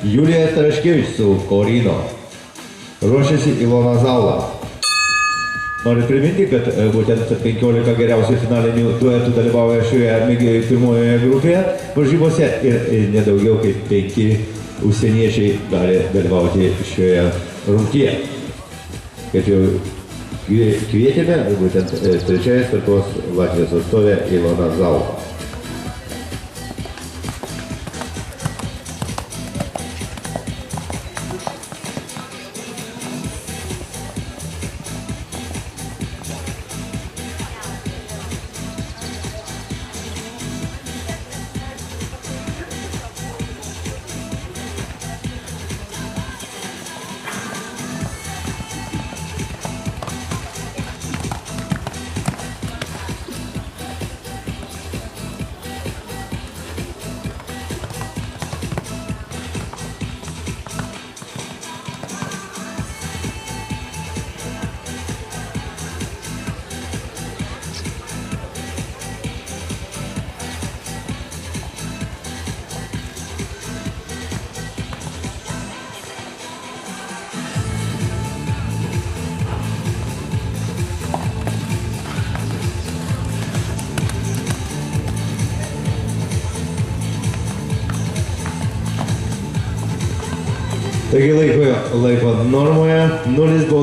Julija Taraškevič su Korino. Ruošiasi Ilona Zaula. Noriu priminti, kad būtent 15 geriausių finalinių duetų dalyvauja šioje pirmojoje grupėje varžybose ir nedaugiau kaip 5 užsieniečiai gali dalyvauti šioje rungtyje. Kaip jau kvietėme, būtent trečiąją startuos Latvijos atstovė Ilona Zaula. Taigi laiko normoje 0 buvo.